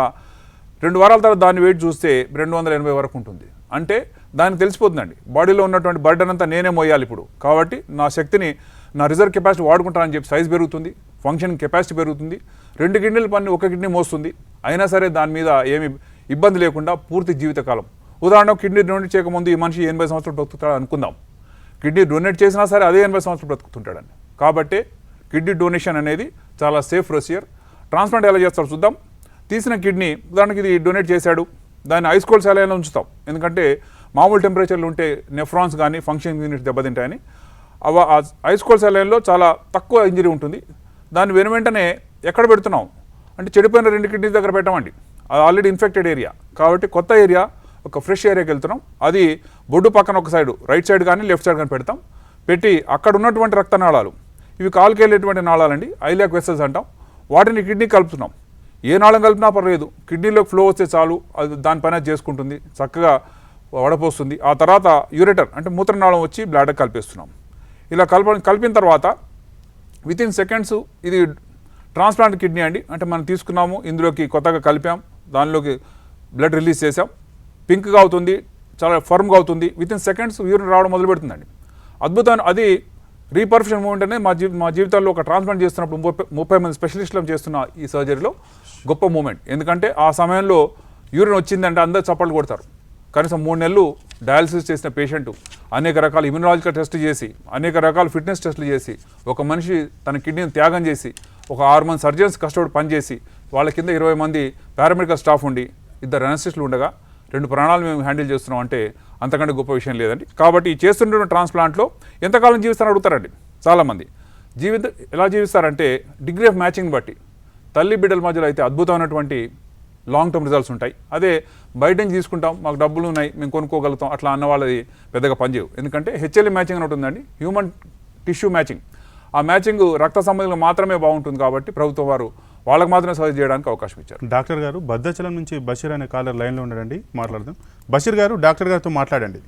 2 వారాల తర్వాత దాని వెయిట్ చూస్తే 280 వరకు ఉంటుంది. అంటే దానికి తెలిసిపోతుందండి బాడీలో ఉన్నటువంటి బర్డెన్ అంతా నేనే మోయాలి ఇప్పుడు, కాబట్టి నా శక్తిని, నా రిజర్వ్ కెపాసిటీ వాడుకుంటానని చెప్పి సైజ్ పెరుగుతుంది, ఫంక్షన్ కెపాసిటీ పెరుగుతుంది. 2 కిడ్నీల పని ఒక కిడ్నీ మోస్తుంది. అయినా సరే దాని మీద ఏమి ఇబ్బంది లేకుండా పూర్తి జీవితకాలం. ఉదాహరణకు కిడ్నీ డొనేట్ చేయకముందు ఈ మనిషి 80 సంవత్సరాలు బ్రతుకుతాడు అనుకుందాం. కిడ్నీ డొనేట్ చేసినా సరే అదే 80 సంవత్సరాలు బ్రతుకుతుంటాడండి. కాబట్టి కిడ్నీ డొనేషన్ అనేది చాలా సేఫ్ ప్రొసీజర్. ట్రాన్స్ప్లాంట్ ఎలా చేస్తారో చూద్దాం. తీసిన కిడ్నీ ఉదాహరణకి ఇది డొనేట్ చేశాడు, దాన్ని ఐస్ కోల్డ్ సాలైన్లో ఉంచుతాం. ఎందుకంటే మామూలు టెంపరేచర్లు ఉంటే నెఫ్రాన్స్ కానీ ఫంక్షన్ యూనిట్స్ దెబ్బతింటాయని. ఆ ఐస్ కోల్డ్ సెలైన్లో చాలా తక్కువ ఇంజరీ ఉంటుంది. దాన్ని వెంటనే ఎక్కడ పెడుతున్నాం అంటే చెడిపోయిన 2 కిడ్నీస్ దగ్గర పెట్టమండి. అది ఆల్రెడీ ఇన్ఫెక్టెడ్ ఏరియా కాబట్టి కొత్త ఏరియా, ఒక ఫ్రెష్ ఏరియాకి వెళ్తున్నాం. అది బొడ్డు పక్కన ఒక సైడు రైట్ సైడ్ కానీ లెఫ్ట్ సైడ్ కానీ పెడతాం. పెట్టి అక్కడ ఉన్నటువంటి రక్తనాళాలు, ఇవి కాలుకి వెళ్ళేటువంటి నాళాలండి, ఐలియాక్ వెసల్స్ అంటాం. వాటిని కిడ్నీ కలుపుతున్నాం. ఏ నాళం కలిపినా పర్లేదు, కిడ్నీలోకి ఫ్లో వస్తే చాలు, అది దానిపైన చేసుకుంటుంది, చక్కగా వడపోస్తుంది. ఆ తర్వాత యూరేటర్ అంటే మూత్రనాళం వచ్చి బ్లాడర్ కలిపేస్తున్నాం. ఇలా కలిపిన తర్వాత వితిన్ సెకండ్స్ ఇది ట్రాన్స్ప్లాంట్ కిడ్నీ అండి. అంటే మనం తీసుకున్నాము, ఇందులోకి కొత్తగా కలిపాం, దానిలోకి బ్లడ్ రిలీజ్ చేసాం, పింక్గా అవుతుంది, చాలా ఫర్మ్గా అవుతుంది. వితిన్ సెకండ్స్ యూరిన్ రావడం మొదలు పెడుతుందండి. అద్భుతమైన అది రీపర్ఫ్యూషన్ మూమెంట్ అనేది మా జీవితాల్లో ఒక ట్రాన్స్ప్లాంట్ చేస్తున్నప్పుడు 30 మంది స్పెషలిస్టులను చేస్తున్న ఈ సర్జరీలో గొప్ప మూమెంట్. ఎందుకంటే ఆ సమయంలో యూరిన్ వచ్చిందంటే అందరూ చప్పట్లు కొడతారు. కనీసం 3 నెలలు డయాలసిస్ చేసిన పేషెంట్ అనేక రకాల ఇమ్యునాలజికల్ టెస్టులు చేసి, అనేక రకాల ఫిట్నెస్ టెస్టులు చేసి, ఒక మనిషి తన కిడ్నీని త్యాగం చేసి, ఒక 6 మంది సర్జన్స్ కష్టపడి పనిచేసి, వాళ్ళ కింద 20 మంది పారామెడికల్ స్టాఫ్ ఉండి, 2 అనస్థిస్టులు ఉండగా 2 ప్రాణాలు మేము హ్యాండిల్ చేస్తున్నాం అంటే అంతకంటే గొప్ప విషయం లేదండి. కాబట్టి ఈ చేస్తున్న ట్రాన్స్ప్లాంట్లో ఎంతకాలం జీవిస్తారని అడుగుతారండి చాలామంది. ఎలా జీవిస్తారంటే డిగ్రీ ఆఫ్ మ్యాచింగ్ బట్టి. తల్లి బిడ్డల మధ్యలో అయితే అద్భుతమైనటువంటి లాంగ్ టర్మ్ రిజల్ట్స్ ఉంటాయి. అదే బయట నుంచి తీసుకుంటాం, మాకు డబ్బులు ఉన్నాయి, మేము కొనుక్కోగలుగుతాం, అట్లా అన్న వాళ్ళది పెద్దగా పనిచేయవు. ఎందుకంటే హెచ్ఎల్ఏ మ్యాచింగ్ అని ఉంటుందండి, హ్యూమన్ టిష్యూ మ్యాచింగ్. ఆ మ్యాచింగ్ రక్త సంబంధంలో మాత్రమే బాగుంటుంది కాబట్టి ప్రభుత్వం వారు వాళ్ళకి మాత్రమే సర్జరీ చేయడానికి అవకాశం ఇచ్చారు. డాక్టర్ గారు, భద్రాచలం నుంచి బషీర్ అనే కాలర్ లైన్లో ఉన్నాడండి, మాట్లాడదాం. బషీర్ గారు, డాక్టర్ గారితో మాట్లాడండి.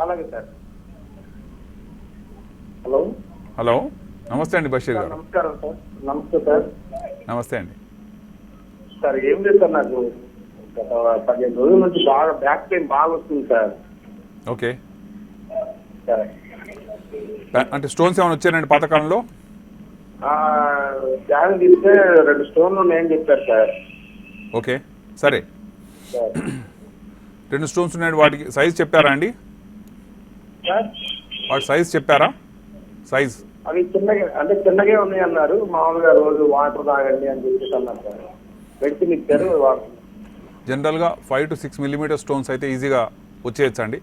అలాగే సార్. హలో హలో, నమస్తే అండి బషీర్ గారు. నమస్కారం సార్. నమస్తే సార్. నమస్తే అండి. సార్ ఏం లేదు సార్, నాకు గత 15 రోజుల నుంచి బాగా బ్యాక్ పెయిన్ బాగా వస్తుంది సార్. ఓకే, సరే. అంటే స్టోన్స్ ఏమైనా వచ్చాయండి పాతకాలంలో? స్కాన్ తీస్తే 2 స్టోన్లు ఉన్నాయని చెప్పారు సార్. ఓకే, సరే. 2 స్టోన్స్ ఉన్నాయండి, వాటికి సైజ్ చెప్పారా అండి? వాటి సైజ్ చెప్పారా? సైజ్ అవి చిన్నగా ఉన్నాయి అన్నారు. మామూలుగా రోజు వాటర్ తాగండి అని చెప్పేసి అన్నారు సార్. మెడిసిన్ ఇచ్చారు, వాడుతున్నారు. జనరల్గా 5 to 6 మిల్లీమీటర్ స్టోన్స్ అయితే ఈజీగా వచ్చేయచ్చండి.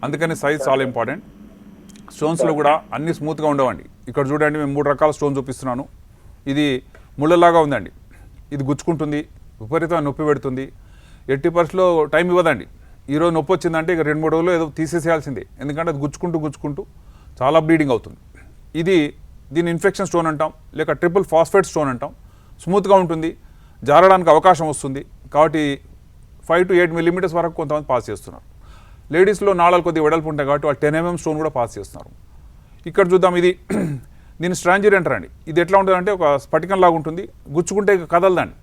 అందుకని సైజ్ చాలా ఇంపార్టెంట్. స్టోన్స్లో కూడా అన్నీ స్మూత్గా ఉండవండి. ఇక్కడ చూడండి, మేము 3 రకాల స్టోన్ చూపిస్తున్నాను. ఇది ముళ్ళలాగా ఉందండి, ఇది గుచ్చుకుంటుంది, విపరీతమైన నొప్పి పెడుతుంది. 80% టైం ఇవ్వదండి. ఈరోజు నొప్పి వచ్చిందంటే ఇక 2-3 రోజులు ఏదో తీసేసేయాల్సిందే, ఎందుకంటే అది గుచ్చుకుంటూ చాలా బ్లీడింగ్ అవుతుంది. దీన్ని ఇన్ఫెక్షన్ స్టోన్ అంటాం, లేక ట్రిపుల్ ఫాస్ఫేట్ స్టోన్ అంటాం. స్మూత్గా ఉంటుంది, జారడానికి అవకాశం వస్తుంది. కాబట్టి 5 to 8 మిల్లీమీటర్స్ వరకు కొంతమంది పాస్ చేస్తున్నారు. లేడీస్లో నాళాలు కొద్దిగా వెడల్పు ఉంటాయి కాబట్టి వాళ్ళు 10 mm స్టోన్ కూడా పాస్ చేస్తున్నారు. ఇక్కడ చూద్దాం, దీన్ని స్ట్రాంజరీ అంటారండి. ఇది ఎట్లా ఉంటుందంటే ఒక స్ఫటికంలాగా ఉంటుంది, గుచ్చుకుంటే ఇక కదలదండి.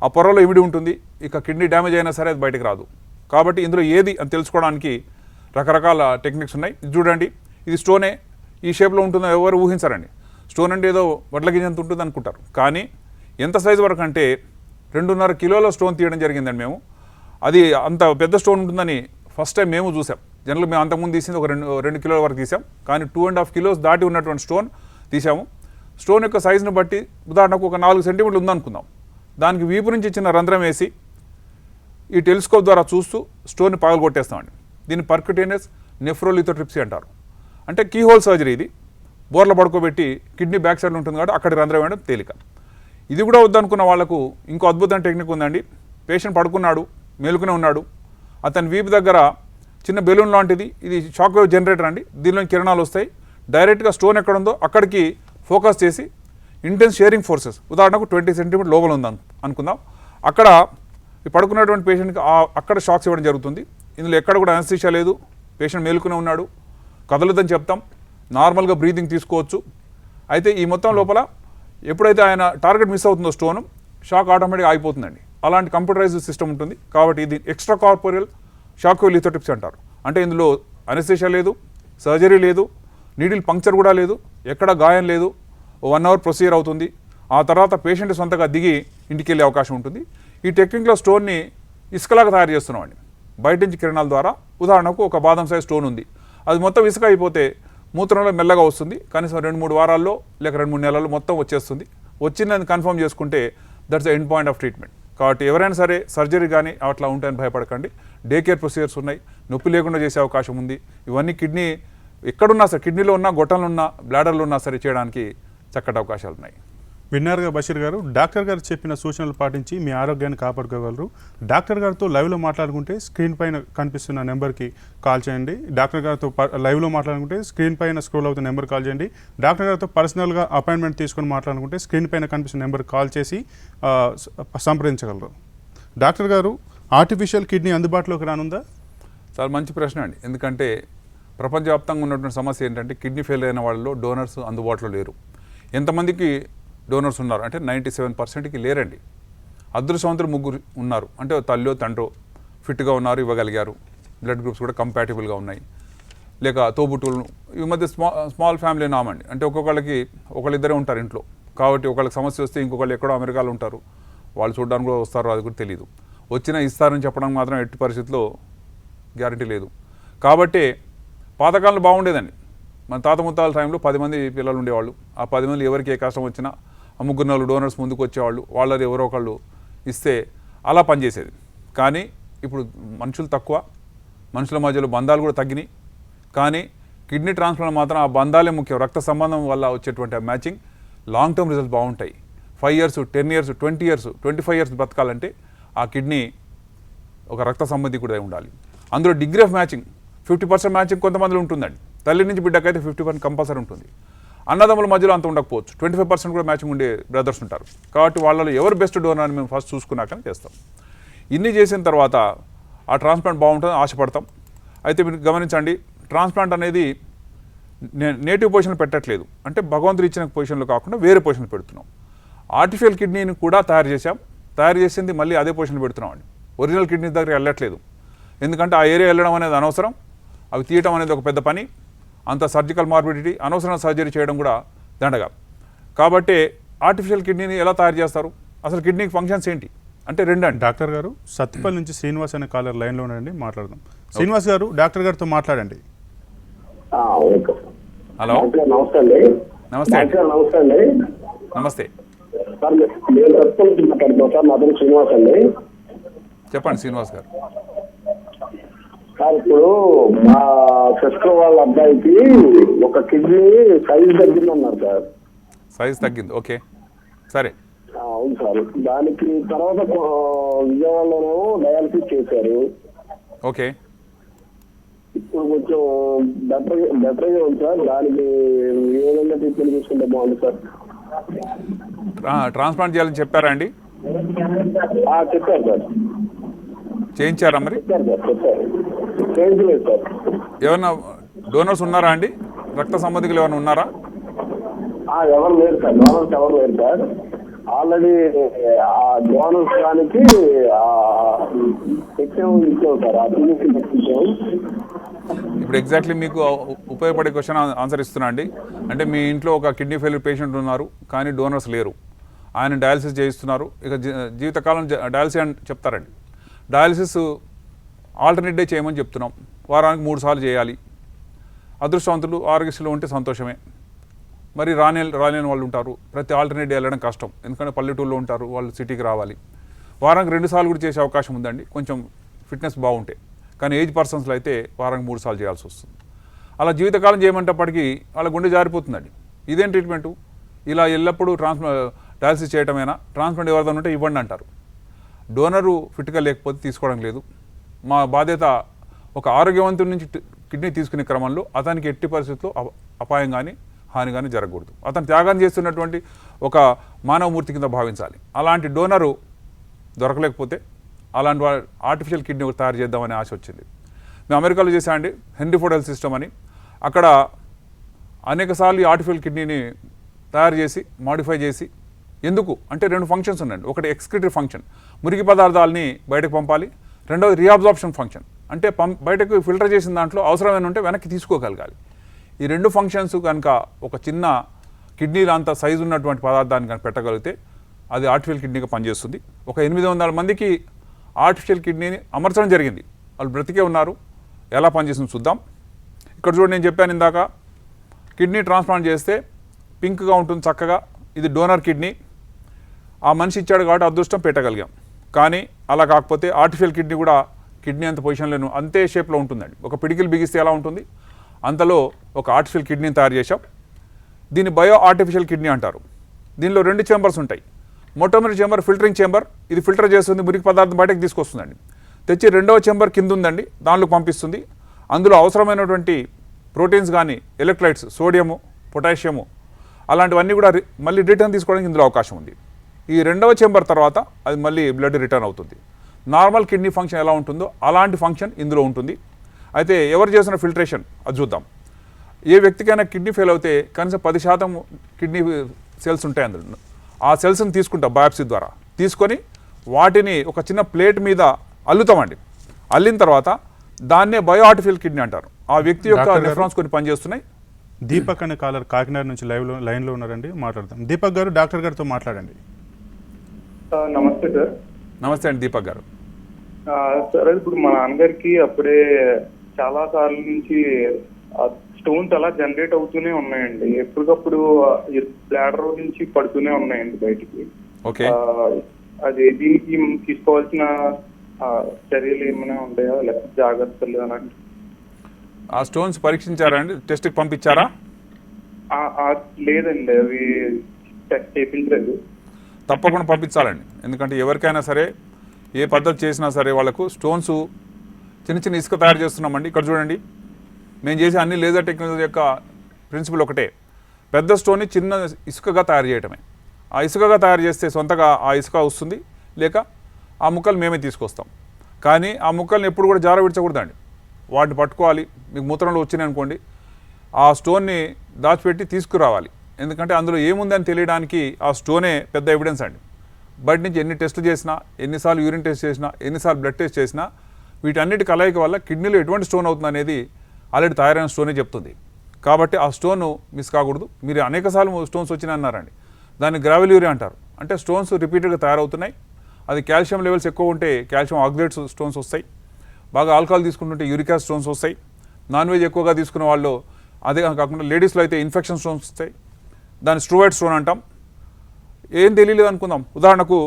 ఆ పొరలో ఇమిడి ఉంటుంది, ఇక కిడ్నీ డ్యామేజ్ అయినా సరే అది బయటకు రాదు. కాబట్టి ఇందులో ఏది అని తెలుసుకోవడానికి రకరకాల టెక్నిక్స్ ఉన్నాయి. ఇది చూడండి, ఇది స్టోనే, ఈ షేప్లో ఉంటుందో ఎవరు ఊహించారండి. స్టోన్ అంటే ఏదో వడ్ల గింజంత ఉంటుంది అనుకుంటారు, కానీ ఎంత సైజు వరకు అంటే 2.5 కిలోల స్టోన్ తీయడం జరిగిందండి మేము. అది అంత పెద్ద స్టోన్ ఉంటుందని ఫస్ట్ టైం మేము చూసాం. జనరల్ మేము అంతకుముందు తీసింది ఒక 2 కిలోల వరకు తీసాం, కానీ 2.5 కిలోస్ దాటి ఉన్నటువంటి స్టోన్ తీసాము. స్టోన్ యొక్క సైజుని బట్టి ఉదాహరణకు ఒక 4 సెంటీమీటర్లు ఉందనుకుందాం, దానికి వీపు నుంచి చిన్న రంధ్రం వేసి ఈ టెలిస్కోప్ ద్వారా చూస్తూ స్టోన్ని పగలగొట్టేస్తామండి. దీన్ని పర్క్యుటేనియస్ నెఫ్రోలిథోట్రిప్సీ అంటారు. అంటే కీహోల్ సర్జరీ. ఇది బోర్ల పడుకోబెట్టి కిడ్నీ బ్యాక్ సైడ్ ఉంటుంది కాబట్టి అక్కడి రంధ్రం వేయడం తేలిక. ఇది కూడా వద్దనుకున్న వాళ్ళకు ఇంకో అద్భుతమైన టెక్నిక్ ఉందండి. పేషెంట్ పడుకున్నాడు, మేలుకునే ఉన్నాడు, అతని వీపు దగ్గర చిన్న బెలూన్ లాంటిది, ఇది షాక్ వేవ్ జనరేటర్ అండి, దీనిలో కిరణాలు వస్తాయి. డైరెక్ట్గా స్టోన్ ఎక్కడ ఉందో అక్కడికి ఫోకస్ చేసి ఇంటెన్స్ షేరింగ్ ఫోర్సెస్, ఉదాహరణకు 20 సెంటీమీటర్ లోపల ఉంది అనుకుందాం, అక్కడ పడుకున్నటువంటి పేషెంట్కి అక్కడ షాక్స్ ఇవ్వడం జరుగుతుంది. ఇందులో ఎక్కడ కూడా అనస్థీషియా లేదు, పేషెంట్ మేలుకునే ఉన్నాడు, కదలదని చెప్తాం, నార్మల్గా బ్రీతింగ్ తీసుకోవచ్చు. అయితే ఈ మొత్తం లోపల ఎప్పుడైతే ఆయన టార్గెట్ మిస్ అవుతుందో స్టోన్, షాక్ ఆటోమేటిక్గా ఆగిపోతుందండి. అలాంటి కంప్యూటరైజ్డ్ సిస్టమ్ ఉంటుంది. కాబట్టి ఇది extra corporeal shock wave lithotripsy అంటారు. అంటే ఇందులో అనస్థీషియా లేదు, సర్జరీ లేదు, నీడిల్ పంక్చర్ కూడా లేదు, ఎక్కడ గాయం లేదు. 1 hour ప్రొసీజర్ అవుతుంది. ఆ తర్వాత పేషెంట్ సొంతగా దిగి ఇంటికి వెళ్ళే అవకాశం ఉంటుంది. ఈ టెక్నిక్లో స్టోన్ని ఇసుకలాగా తయారు చేస్తున్నామండి, బయట నుంచి కిరణాల ద్వారా. ఉదాహరణకు ఒక బాదం సైజ్ స్టోన్ ఉంది, అది మొత్తం ఇసుక అయిపోతే మూత్రంలో మెల్లగా వస్తుంది, కనీసం 2-3 వారాల్లో లేక 2-3 నెలల్లో మొత్తం వచ్చేస్తుంది. వచ్చిందని కన్ఫర్మ్ చేసుకుంటే that's the end point of treatment. కాబట్టి ఎవరైనా సరే సర్జరీ కానీ అట్లా ఉంటాయని భయపడకండి. డే కేర్ ప్రొసీజర్స్ ఉన్నాయి, నొప్పి లేకుండా చేసే అవకాశం ఉంది. ఇవన్నీ కిడ్నీ ఎక్కడున్నా సరే కిడ్నీలో ఉన్నా గొట్టంలో ఉన్నా బ్లాడర్లో ఉన్నా సరే చేయడానికి చక్కటి అవకాశాలు ఉన్నాయి. విన్నారుగా బషీర్ గారు, డాక్టర్ గారు చెప్పిన సూచనలు పాటించి మీ ఆరోగ్యాన్ని కాపాడుకోగలరు. డాక్టర్ గారితో లైవ్లో మాట్లాడుకుంటే స్క్రీన్ పైన కనిపిస్తున్న నెంబర్కి కాల్ చేయండి. డాక్టర్ గారితో లైవ్లో మాట్లాడుకుంటే స్క్రీన్ పైన స్క్రోల్ అవుతున్న నెంబర్ కాల్ చేయండి. డాక్టర్ గారితో పర్సనల్గా అపాయింట్మెంట్ తీసుకొని మాట్లాడుకుంటే స్క్రీన్ పైన కనిపిస్తున్న నెంబర్ కాల్ చేసి సంప్రదించగలరు. డాక్టర్ గారు, ఆర్టిఫిషియల్ కిడ్నీ అందుబాటులోకి రానుందా? చాలా మంచి ప్రశ్న అండి. ఎందుకంటే ప్రపంచవ్యాప్తంగా ఉన్నటువంటి సమస్య ఏంటంటే కిడ్నీ ఫెయిల్ అయిన వాళ్ళలో డోనర్స్ అందుబాటులో లేరు. ఎంతమందికి డోనర్స్ ఉన్నారు అంటే 97%కి లేరండి. అదృష్టవంతులు 3 ఉన్నారు. అంటే తల్లో తండ్రో ఫిట్గా ఉన్నారు, ఇవ్వగలిగారు. బ్లడ్ గ్రూప్స్ కూడా కంపాటిబుల్గా ఉన్నాయి. లేక తోబుట్టువులు ఈ మధ్య స్మాల్ ఫ్యామిలీ నామండి. అంటే ఒక్కొక్కళ్ళకి ఒకళ్ళిద్దరే ఉంటారు ఇంట్లో. కాబట్టి ఒకళ్ళకి సమస్య వస్తే ఇంకొకళ్ళు ఎక్కడో అమెరికాలో ఉంటారు, వాళ్ళు చూడడానికి కూడా వస్తారో అది కూడా తెలియదు. వచ్చినా ఇస్తారని చెప్పడం మాత్రం ఎట్టి పరిస్థితుల్లో గ్యారంటీ లేదు. కాబట్టి పాతకాలంలో బాగుండేదండి. మన తాత ముత్తాల టైంలో 10 మంది పిల్లలు ఉండేవాళ్ళు. ఆ 10 మంది ఎవరికి ఏ కష్టం వచ్చినా 3-4 డోనర్స్ ముందుకు వచ్చేవాళ్ళు. వాళ్ళది ఎవరో ఒకళ్ళు ఇస్తే అలా పనిచేసేది. కానీ ఇప్పుడు మనుషులు తక్కువ, మనుషుల మధ్యలో బంధాలు కూడా తగ్గినాయి. కానీ కిడ్నీ ట్రాన్స్ప్లాంట్ మాత్రం ఆ బంధాలే ముఖ్యం. రక్త సంబంధం వల్ల వచ్చేటువంటి ఆ మ్యాచింగ్ లాంగ్ టర్మ్ రిజల్ట్స్ బాగుంటాయి. 5 years, 10 years, 20 years, 25 years బతకాలంటే ఆ కిడ్నీ ఒక రక్త సంబంధి కూడా ఉండాలి. అందులో డిగ్రీ ఆఫ్ మ్యాచింగ్ 50% మ్యాచింగ్ కొంతమందిలో ఉంటుందండి. తల్లి నుంచి బిడ్డకైతే 50% కంపల్సరీ ఉంటుంది. అన్నదమ్ముల మధ్యలో అంత ఉండకపోవచ్చు. 25% కూడా మ్యాచింగ్ ఉండే బ్రదర్స్ ఉంటారు. కాబట్టి వాళ్ళలో ఎవరు బెస్ట్ డోనర్ అని మేము ఫస్ట్ చూసుకున్నాకనే చేస్తాం. ఇన్ని చేసిన తర్వాత ఆ ట్రాన్స్ప్లాంట్ బాగుంటుందని ఆశపడతాం. అయితే మీరు గమనించండి, ట్రాన్స్ప్లాంట్ అనేది నేటివ్ పొజిషన్ పెట్టట్లేదు. అంటే భగవంతుడు ఇచ్చిన పొజిషన్లో కాకుండా వేరే పొజిషన్ పెడుతున్నాం. ఆర్టిఫిషియల్ కిడ్నీని కూడా తయారు చేసాం. తయారు చేసింది మళ్ళీ అదే పొజిషన్ పెడుతున్నాం అండి. ఒరిజినల్ కిడ్నీ దగ్గర వెళ్ళట్లేదు. ఎందుకంటే ఆ ఏరియా వెళ్ళడం అనేది అనవసరం. అవి తీయటం అనేది ఒక పెద్ద పని. అంత సర్జికల్ మార్బిడిటీ, అనవసరమైన సర్జరీ చేయడం కూడా దండగా. కాబట్టి ఆర్టిఫిషియల్ కిడ్నీని ఎలా తయారు చేస్తారు, అసలు కిడ్నీకి ఫంక్షన్స్ ఏంటి అంటే 2 అండి. డాక్టర్ గారు, సత్తిపల్లి నుంచి శ్రీనివాస్ అనే కాలర్ లైన్లో ఉండండి, మాట్లాడదాం. శ్రీనివాస్ గారు, డాక్టర్ గారితో మాట్లాడండి. హలో, నమస్తే అండి. నమస్తే అండి. నమస్తే అండి. నమస్తే సార్, నేను సత్తిపల్లి నుంచి మాట్లాడుతున్నాను సార్. నా పేరు శ్రీనివాస్ అండి. చెప్పండి శ్రీనివాస్ గారు. సార్, ఇప్పుడు మా సిస్టర్ వాళ్ళ అబ్బాయికి ఒక కిడ్నీ సైజ్ తగ్గిందన్నారు సార్. సైజ్ తగ్గింది, ఓకే, సరే. అవును సార్. దానికి తర్వాత విజయవాడలోనూ డయాలసిస్ చేశారు. ఓకే, ఇప్పుడు కొంచెం బెటర్గా ఉంది సార్. దానికి ఏ విధంగా ట్రీట్మెంట్ తీసుకుంటే బాగుంది సార్? ట్రాన్స్ప్లాంట్ చేయాలని చెప్పారా అండి? చెప్పారు సార్. చేయించారా మరి? చెప్పారు సార్. చెప్పారు. చేయించలేదు సార్. ఏమన్నా డోనర్స్ ఉన్నారా అండి? రక్త సంబంధికులు ఏమైనా ఉన్నారా? ఎవరు లేరు సార్. డోనర్స్ ఎవరు లేరు సార్. ఆల్రెడీ ఆ డోనర్స్ దానికి ఇచ్చాం సార్. ఆ టీవీకి ఇచ్చాం. ఇప్పుడు ఎగ్జాక్ట్లీ మీకు ఉపయోగపడే క్వశ్చన్ ఆన్సర్ ఇస్తున్నా అండి. అంటే మీ ఇంట్లో ఒక కిడ్నీ ఫెయిల్యూర్ పేషెంట్ ఉన్నారు, కానీ డోనర్స్ లేరు. ఆయన డయాలసిస్ చేయిస్తున్నారు. ఇక జీవితకాలం డయాలసిస్ అని చెప్తారండి. డయాలసిస్ ఆల్టర్నేట్ డే చేయమని చెప్తున్నాం. వారానికి 3 సార్లు చేయాలి. అదృష్టవంతులు ఆరోగ్యశ్రీలో ఉంటే సంతోషమే. మరి రాలేని వాళ్ళు ఉంటారు. ప్రతి ఆల్టర్నేట్ డే వెళ్ళడం కష్టం. ఎందుకంటే పల్లెటూరులో ఉంటారు, వాళ్ళు సిటీకి రావాలి. వారానికి 2 సార్లు కూడా చేసే అవకాశం ఉందండి, కొంచెం ఫిట్నెస్ బాగుంటే. కానీ ఏజ్ పర్సన్స్లో అయితే వారానికి 3 సార్లు చేయాల్సి వస్తుంది. అలా జీవితకాలం చేయమంటప్పటికీ వాళ్ళ గుండె జారిపోతుందండి. ఇదేం ట్రీట్మెంటు? ఇలా ఎల్లప్పుడూ డయాలసిస్ చేయటమేనా? ట్రాన్స్ప్లాంట్ ఎవరిదో ఉంటే ఇవ్వండి అంటారు. డోనరు ఫిట్గా లేకపోతే తీసుకోవడం లేదు. మా బాధ్యత ఒక ఆరోగ్యవంతుడి నుంచి కిడ్నీ తీసుకునే క్రమంలో అతనికి ఎట్టి పరిస్థితుల్లో అపాయం కానీ హాని కానీ జరగకూడదు. అతను త్యాగం చేస్తున్నటువంటి ఒక మానవమూర్తి కింద భావించాలి. అలాంటి డోనరు దొరకలేకపోతే అలాంటి ఆర్టిఫిషియల్ కిడ్నీ తయారు చేద్దామనే ఆశ వచ్చింది. మేము అమెరికాలో చేసామండి, హెన్రీ ఫోర్డ్ హెల్త్ సిస్టమ్ అని. అక్కడ అనేకసార్లు ఆర్టిఫిషియల్ కిడ్నీని తయారు చేసి మాడిఫై చేసి, ఎందుకు అంటే 2 ఫంక్షన్స్ ఉన్నాయండి. ఒకటి ఎక్స్క్రిటరీ ఫంక్షన్, మురికి పదార్థాలని బయటకు పంపాలి. రెండవది రీఅబ్జార్ప్షన్ ఫంక్షన్, అంటే బయటకు ఫిల్టర్ చేసిన దాంట్లో అవసరమైన ఉంటే వెనక్కి తీసుకోగలగాలి. ఈ 2 ఫంక్షన్స్ కనుక ఒక చిన్న కిడ్నీలో అంత సైజు ఉన్నటువంటి పదార్థాన్ని కనుక పెట్టగలిగితే అది ఆర్టిఫిషియల్ కిడ్నీగా పనిచేస్తుంది. ఒక 800 మందికి ఆర్టిఫిషియల్ కిడ్నీని అమర్చడం జరిగింది. వాళ్ళు బ్రతికే ఉన్నారు. ఎలా పనిచేస్తుందో చూద్దాం. ఇక్కడ చూడండి, నేను చెప్పాను ఇందాక, కిడ్నీ ట్రాన్స్ప్లాంట్ చేస్తే పింక్గా ఉంటుంది చక్కగా. ఇది డోనర్ కిడ్నీ. ఆ మనిషి ఇచ్చాడు కాబట్టి అదృష్టం పెట్టగలిగాం. కానీ అలా కాకపోతే ఆర్టిఫిషియల్ కిడ్నీ కూడా కిడ్నీ అంత పొజిషన్లో అంతే షేప్లో ఉంటుందండి. ఒక పిడికిలు బిగిస్తే ఎలా ఉంటుంది అంతలో ఒక ఆర్టిఫిషియల్ కిడ్నీని తయారు చేశాం. దీన్ని బయో ఆర్టిఫిషియల్ కిడ్నీ అంటారు. దీనిలో 2 చేంబర్స్ ఉంటాయి. మొట్టమొదటి చేంబర్ ఫిల్టరింగ్ చేంబర్, ఇది ఫిల్టర్ చేస్తుంది, మురికి పదార్థం బయటకు తీసుకొస్తుందండి. తెచ్చి రెండవ చేంబర్ కింద ఉందండి, దానిలో పంపిస్తుంది. అందులో అవసరమైనటువంటి ప్రోటీన్స్ కానీ ఎలక్ట్రోలైట్స్, సోడియము, పొటాషియము అలాంటివన్నీ కూడా మళ్ళీ రిటర్న్ తీసుకోవడానికి ఇందులో అవకాశం ఉంది. ఈ రెండవ చేంబర్ తర్వాత అది మళ్ళీ బ్లడ్ రిటర్న్ అవుతుంది. నార్మల్ కిడ్నీ ఫంక్షన్ ఎలా ఉంటుందో అలాంటి ఫంక్షన్ ఇందులో ఉంటుంది. అయితే ఎవరు చేసిన ఫిల్టరేషన్ అది చూద్దాం. ఏ వ్యక్తికైనా కిడ్నీ ఫెయిల్ అవుతే కనీసం 10% కిడ్నీ సెల్స్ ఉంటాయి అందులో. ఆ సెల్స్ని తీసుకుంటాం బయాప్సీ ద్వారా. తీసుకొని వాటిని ఒక చిన్న ప్లేట్ మీద అల్లుతామండి. అల్లిన తర్వాత దాన్నే బయో ఆర్టిఫిషియల్ కిడ్నీ అంటారు. ఆ వ్యక్తి యొక్క నెఫ్రాన్స్ కొన్ని పనిచేస్తున్నాయి. దీపక్ అనే కాలర్ కాకినాడ నుంచి లైన్లో ఉన్నారండి, మాట్లాడదాం. దీపక్ గారు డాక్టర్ గారితో మాట్లాడండి. నమస్తే సార్. నమస్తే అండి దీపక్ గారు. సరే, ఇప్పుడు మా నాన్నగారికి అప్పుడే చాలా సార్ల నుంచి స్టోన్స్ అలా జనరేట్ అవుతూనే ఉన్నాయండి. ఎప్పటికప్పుడు బ్లాడర్ నుంచి పడుతూనే ఉన్నాయండి బయటికి. ఓకే, అది దీనికి తీసుకోవాల్సిన చర్యలు ఏమైనా ఉంటాయా, లేకపోతే జాగ్రత్తలు అని? ఆ స్టోన్స్ పరీక్షించారా అండి? టెస్ట్కి పంపించారా? లేదండి, అవి టెస్ట్ చేయించలేదు. తప్పకుండా పంపించాలండి. ఎందుకంటే ఎవరికైనా సరే ఏ పద్ధతి చేసినా సరే వాళ్ళకు స్టోన్స్ చిన్న చిన్న ఇసుక తయారు చేస్తున్నామండి. ఇక్కడ చూడండి, మేము చేసే అన్ని లేజర్ టెక్నాలజీ యొక్క ప్రిన్సిపల్ ఒకటే. పెద్ద స్టోన్ని చిన్న ఇసుకగా తయారు చేయటమే. ఆ ఇసుకగా తయారు చేస్తే సొంతగా ఆ ఇసుక వస్తుంది, లేక ఆ ముక్కలు మేమే తీసుకొస్తాం. కానీ ఆ ముక్కల్ని ఎప్పుడు కూడా జార విడిచకూడదండి. వాటిని పట్టుకోవాలి. మీకు మూత్రంలో వచ్చినాయి అనుకోండి, ఆ స్టోన్ని దాచిపెట్టి తీసుకురావాలి. ఎందుకంటే అందులో ఏముందని తెలియడానికి ఆ స్టోనే పెద్ద ఎవిడెన్స్ అండి. బయట నుంచి ఎన్ని టెస్టులు చేసినా, ఎన్నిసార్లు యూరిన్ టెస్ట్ చేసినా, ఎన్నిసార్లు బ్లడ్ టెస్ట్ చేసినా వీటన్నిటి కలయిక వల్ల కిడ్నీలో ఎటువంటి స్టోన్ అవుతుంది అనేది ఆల్రెడీ తయారైన స్టోనే చెప్తుంది. కాబట్టి ఆ స్టోన్ మిస్ కాకూడదు. మీరు అనేకసార్లు స్టోన్స్ వచ్చినాయి అన్నారండి, దాన్ని గ్రావెల్యూరియా అంటారు. అంటే స్టోన్స్ రిపీటెడ్గా తయారవుతున్నాయి. అది కాల్షియం లెవెల్స్ ఎక్కువ ఉంటే కాల్షియం ఆక్సిలేట్స్ స్టోన్స్ వస్తాయి. బాగా ఆల్కహాల్ తీసుకుంటుంటే యూరిక్ యాసిడ్ స్టోన్స్ వస్తాయి. నాన్ వెజ్ ఎక్కువగా తీసుకున్న వాళ్ళు, అదే కాకుండా లేడీస్లో అయితే ఇన్ఫెక్షన్ స్టోన్స్ వస్తాయి. దాన్ని స్ట్రోయిడ్ స్టోన్ అంటాం. ఏం తెలియలేదు అనుకుందాం, ఉదాహరణకు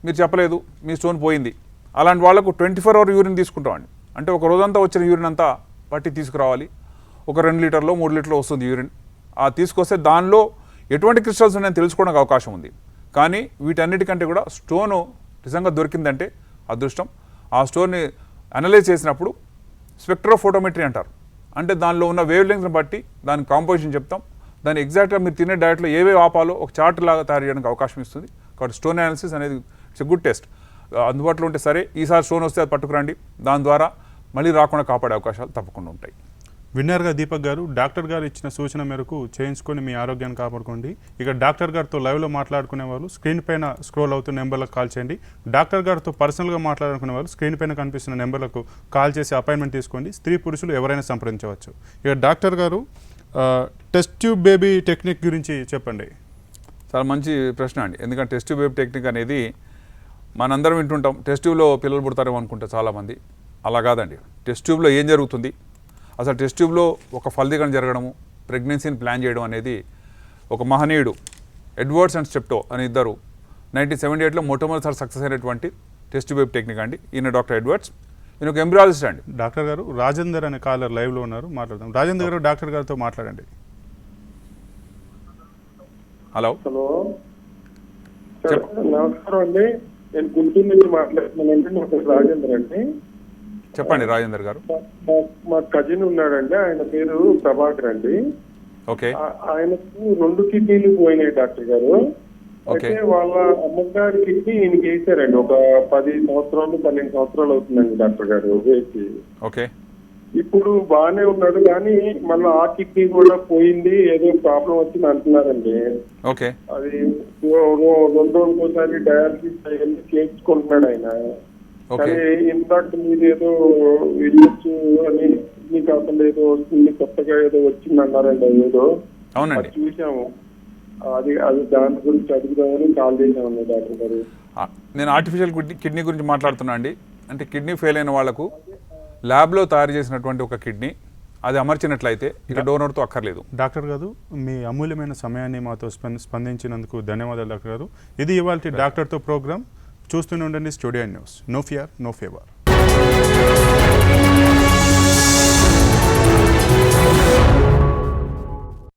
మీరు చెప్పలేదు మీ స్టోన్ పోయింది, అలాంటి వాళ్ళకు 24 hour యూరిన్ తీసుకుంటామండి. అంటే ఒక రోజంతా వచ్చిన యూరిన్ అంతా పట్టి తీసుకురావాలి. ఒక 2 లీటర్లో 3 లీటర్లో వస్తుంది యూరిన్. ఆ తీసుకొస్తే దానిలో ఎటువంటి క్రిస్టల్స్ ఉన్నాయని తెలుసుకోవడానికి అవకాశం ఉంది. కానీ వీటన్నిటికంటే కూడా స్టోను నిజంగా దొరికిందంటే అదృష్టం. ఆ స్టోన్ని అనలైజ్ చేసినప్పుడు స్పెక్ట్రోఫోటోమెట్రీ అంటారు. అంటే దానిలో ఉన్న వేవ్ లెంగ్త్ని బట్టి దాని కాంపోజిషన్ చెప్తాం. దాన్ని ఎగ్జాక్ట్గా మీరు తినే డయట్లో ఏవేవి ఆపాలో ఒక చార్ట్ లాగా తయారు చేయడానికి అవకాశం ఇస్తుంది. కాబట్టి స్టోన్ అనాలిసిస్ అనేది ఇట్స్ ఎ గుడ్ టెస్ట్. అందుబాటులో ఉంటే సరే, ఈసారి స్టోన్ వస్తే అది పట్టుకురండి. దాని ద్వారా మళ్ళీ రాకుండా కాపాడే అవకాశాలు తప్పకుండా ఉంటాయి. విన్నర్గా దీపక్ గారు, డాక్టర్ గారు ఇచ్చిన సూచన మేరకు చేయించుకొని మీ ఆరోగ్యాన్ని కాపాడుకోండి. ఇక డాక్టర్ గారితో లైవ్లో మాట్లాడుకునే వాళ్ళు స్క్రీన్ పైన స్క్రోల్ అవుతున్న నెంబర్లకు కాల్ చేయండి. డాక్టర్ గారితో పర్సనల్గా మాట్లాడుకునే వాళ్ళు స్క్రీన్ పైన కనిపిస్తున్న నెంబర్లకు కాల్ చేసి అపాయింట్మెంట్ తీసుకోండి. స్త్రీ పురుషులు ఎవరైనా సంప్రదించవచ్చు. ఇక డాక్టర్ గారు, టెస్ట్ ట్యూబ్ బేబీ టెక్నిక్ గురించి చెప్పండి. చాలా మంచి ప్రశ్న అండి. ఎందుకంటే టెస్ట్ ట్యూబ్ బేబీ టెక్నిక్ అనేది మనందరం వింటుంటాం. టెస్ట్ ట్యూబ్లో పిల్లలు పుడతారేమో అనుకుంటారు చాలామంది. అలా కాదండి. టెస్ట్ ట్యూబ్లో ఏం జరుగుతుంది, అసలు టెస్ట్ ట్యూబ్లో ఒక ఫలదీకరణ జరగడము, ప్రెగ్నెన్సీని ప్లాన్ చేయడం అనేది ఒక మహనీయుడు ఎడ్వర్డ్స్ అండ్ స్టెప్టో అని ఇద్దరు 1978లో మొట్టమొదటిసారి సక్సెస్ అయినటువంటి టెస్ట్ ట్యూబ్ టెక్నిక్ అండి. ఈయన డాక్టర్ ఎడ్వర్డ్స్. ఈయన ఒక ఎంబ్రియాలజిస్ట్ అండి. డాక్టర్ గారు, రాజేందర్ అనే కాలర్ లైవ్లో ఉన్నారు, మాట్లాడదాం. రాజేందర్ గారు, డాక్టర్ గారితో మాట్లాడండి. హలో. నమస్కారం అండి. నేను గుంటూరు నుంచి మాట్లాడుతున్నానండి. నా పేరు రాజేందర్ అండి. చెప్పండి రాజేందర్ గారు. మా కజిన్ ఉన్నాడండి, ఆయన పేరు ప్రభాకర్ అండి. ఓకే. ఆయనకు 2 కిడ్నీలు పోయినాయి డాక్టర్ గారు. అయితే వాళ్ళ అమ్మగారి కిడ్నీ ఈయనకి వేసారండి. ఒక 10 సంవత్సరాలు 12 సంవత్సరాలు అవుతుందండి డాక్టర్ గారు వేసి. ఓకే. ఇప్పుడు బాగానే ఉన్నాడు, కానీ మళ్ళీ ఆ కిడ్నీ కూడా పోయింది, ఏదో ప్రాబ్లం వచ్చింది అంటున్నారండి. ఓకే. అది 2 రోజులకోసారి డయాలసిస్ అవన్నీ చేయించుకుంటున్నాడు ఆయన. కానీ ఇందాక మీరు ఏదో వెళ్ళొచ్చు అని, మీకు అసలు ఏదో వస్తుంది, కొత్తగా ఏదో వచ్చింది అన్నారండి. అది ఏదో అవునండి చూసాము. అది దాని గురించి అడుగుదామని కాల్ చేశామండి డాక్టర్ గారు. నేను ఆర్టిఫిషియల్ కిడ్నీ గురించి మాట్లాడుతున్నా అండి. అంటే కిడ్నీ ఫెయిల్ అయిన వాళ్ళకు ల్యాబ్లో తయారు చేసినటువంటి ఒక కిడ్నీ అది అమర్చినట్లయితే ఇక డోనర్తో అక్కర్లేదు. డాక్టర్ గారు, మీ అమూల్యమైన సమయాన్ని మాతో స్పందించినందుకు ధన్యవాదాలు డాక్టర్ గారు. ఇది ఇవాళ డాక్టర్తో ప్రోగ్రామ్. చూస్తూనే ఉండండి studio news. No fear, no favour.